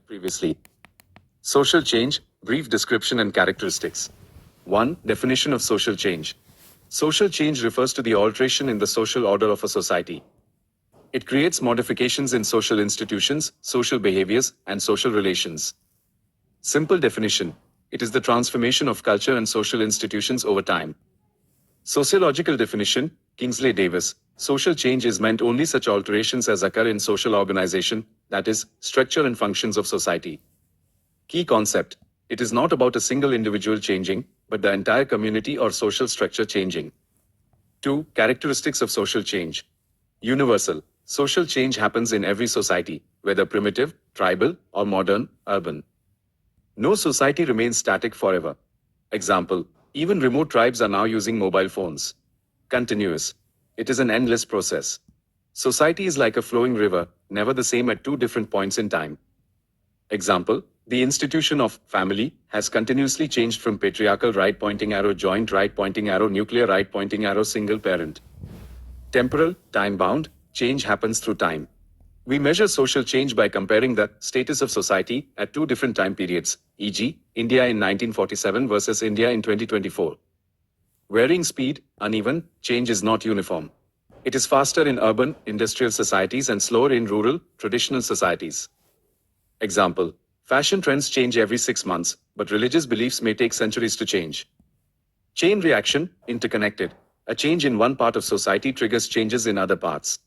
Previously. Social change, brief description and characteristics. 1. Definition of social change. Social change refers to the alteration in the social order of a society. It creates modifications in social institutions, social behaviors, and social relations. Simple definition. It is the transformation of culture and social institutions over time. Sociological definition, Kingsley Davis. Social change is meant only such alterations as occur in social organization, that is, structure and functions of society. Key concept. It is not about a single individual changing, but the entire community or social structure changing. 2. Characteristics of social change. Universal. Social change happens in every society, whether primitive, tribal, or modern, urban. No society remains static forever. Example, even remote tribes are now using mobile phones. Continuous. It is an endless process. Society is like a flowing river, never the same at two different points in time. Example, the institution of family has continuously changed from patriarchal right pointing arrow, joint right pointing arrow, nuclear right pointing arrow, single parent. Temporal, time-bound, change happens through time. We measure social change by comparing the status of society at two different time periods, e.g., India in 1947 versus India in 2024. Varying speed, uneven, change is not uniform. It is faster in urban, industrial societies and slower in rural, traditional societies. Example, fashion trends change every 6 months, but religious beliefs may take centuries to change. Chain reaction, interconnected. A change in one part of society triggers changes in other parts.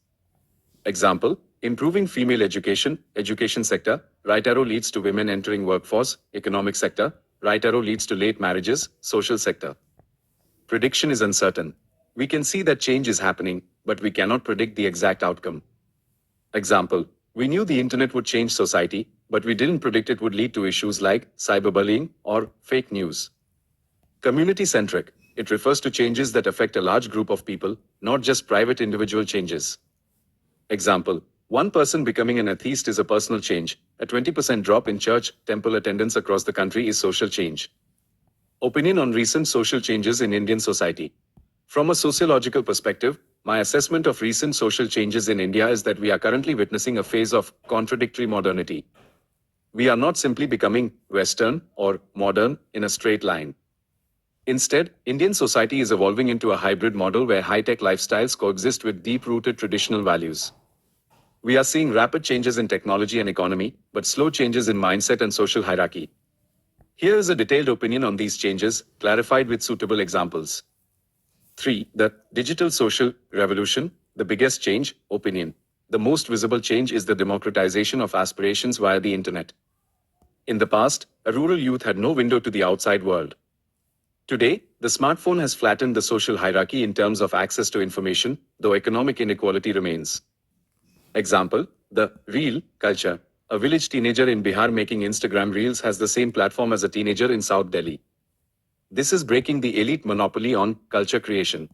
Example, improving female education, education sector, right arrow leads to women entering workforce, economic sector, right arrow leads to late marriages, social sector. Prediction is uncertain. We can see that change is happening, but we cannot predict the exact outcome. Example, we knew the internet would change society, but we didn't predict it would lead to issues like cyberbullying or fake news. Community-centric. It refers to changes that affect a large group of people, not just private individual changes. Example, one person becoming an atheist is a personal change. A 20% drop in church, temple attendance across the country is social change. Opinion on recent social changes in Indian society. From a sociological perspective, my assessment of recent social changes in India is that we are currently witnessing a phase of contradictory modernity. We are not simply becoming Western or modern in a straight line. Instead, Indian society is evolving into a hybrid model where high-tech lifestyles coexist with deep-rooted traditional values. We are seeing rapid changes in technology and economy, but slow changes in mindset and social hierarchy. Here is a detailed opinion on these changes, clarified with suitable examples. 3. The digital social revolution, the biggest change, opinion. The most visible change is the democratization of aspirations via the internet. In the past, a rural youth had no window to the outside world. Today, the smartphone has flattened the social hierarchy in terms of access to information, though economic inequality remains. Example, the reel culture. A village teenager in Bihar making Instagram reels has the same platform as a teenager in South Delhi. This is breaking the elite monopoly on culture creation.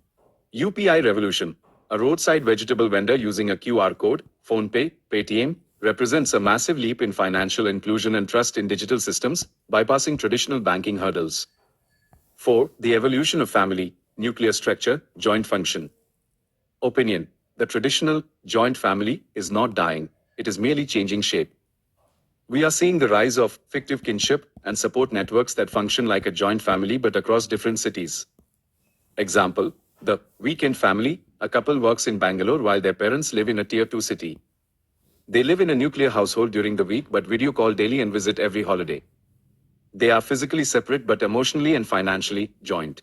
UPI revolution. A roadside vegetable vendor using a QR code, PhonePe, Paytm, represents a massive leap in financial inclusion and trust in digital systems, bypassing traditional banking hurdles. 4. The evolution of family, nuclear structure, joint function. Opinion. The traditional joint family is not dying, it is merely changing shape. We are seeing the rise of fictive kinship and support networks that function like a joint family but across different cities. Example, the weekend family, a couple works in Bangalore while their parents live in a tier 2 city. They live in a nuclear household during the week but video call daily and visit every holiday. They are physically separate but emotionally and financially joined.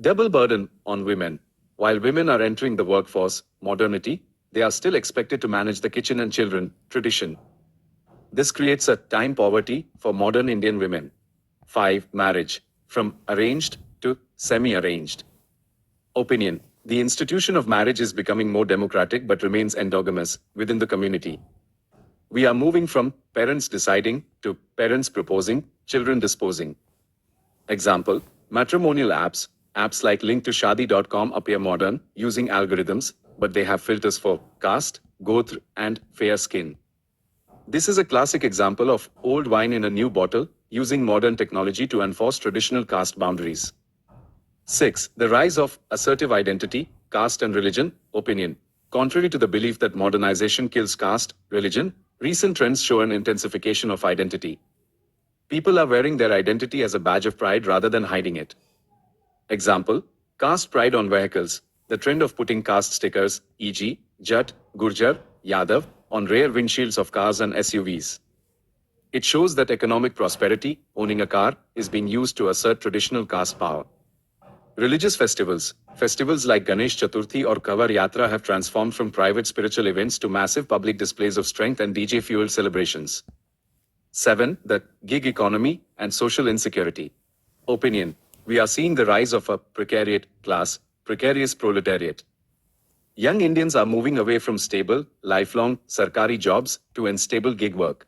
Double burden on women. While women are entering the workforce, modernity, they are still expected to manage the kitchen and children, tradition. This creates a time poverty for modern Indian women. 5. Marriage. From arranged to semi-arranged. Opinion. The institution of marriage is becoming more democratic but remains endogamous within the community. We are moving from parents deciding to parents proposing, children disposing. Example, matrimonial apps. Apps like linktoshaadi.com appear modern, using algorithms, but they have filters for caste, gotra, and fair skin. This is a classic example of old wine in a new bottle, using modern technology to enforce traditional caste boundaries. 6. The rise of assertive identity, caste and religion, opinion. Contrary to the belief that modernization kills caste, religion Recent trends show an intensification of identity. People are wearing their identity as a badge of pride rather than hiding it. Example, caste pride on vehicles. The trend of putting caste stickers, e.g., Jat, Gurjar, Yadav, on rear windshields of cars and SUVs. It shows that economic prosperity, owning a car, is being used to assert traditional caste power. Religious festivals. Festivals like Ganesh Chaturthi or Kavar Yatra have transformed from private spiritual events to massive public displays of strength and DJ-fueled celebrations. 7. The gig economy and social insecurity. Opinion. We are seeing the rise of a precariat class, precarious proletariat. Young Indians are moving away from stable, lifelong, sarkari jobs to unstable gig work.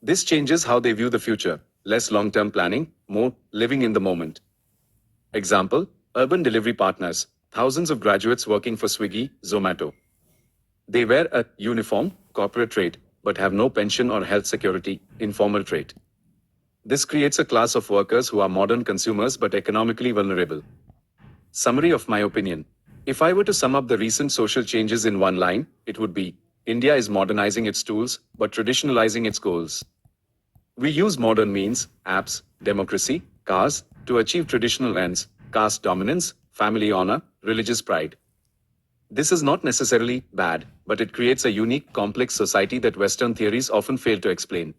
This changes how they view the future, less long-term planning, more living in the moment. Example, urban delivery partners, thousands of graduates working for Swiggy, Zomato. They wear a uniform, corporate trade, but have no pension or health security, informal trade. This creates a class of workers who are modern consumers but economically vulnerable. Summary of my opinion. If I were to sum up the recent social changes in one line, it would be, India is modernizing its tools, but traditionalizing its goals. We use modern means, apps, democracy, cars, to achieve traditional ends, caste dominance, family honor, religious pride. This is not necessarily bad, but it creates a unique, complex society that Western theories often fail to explain.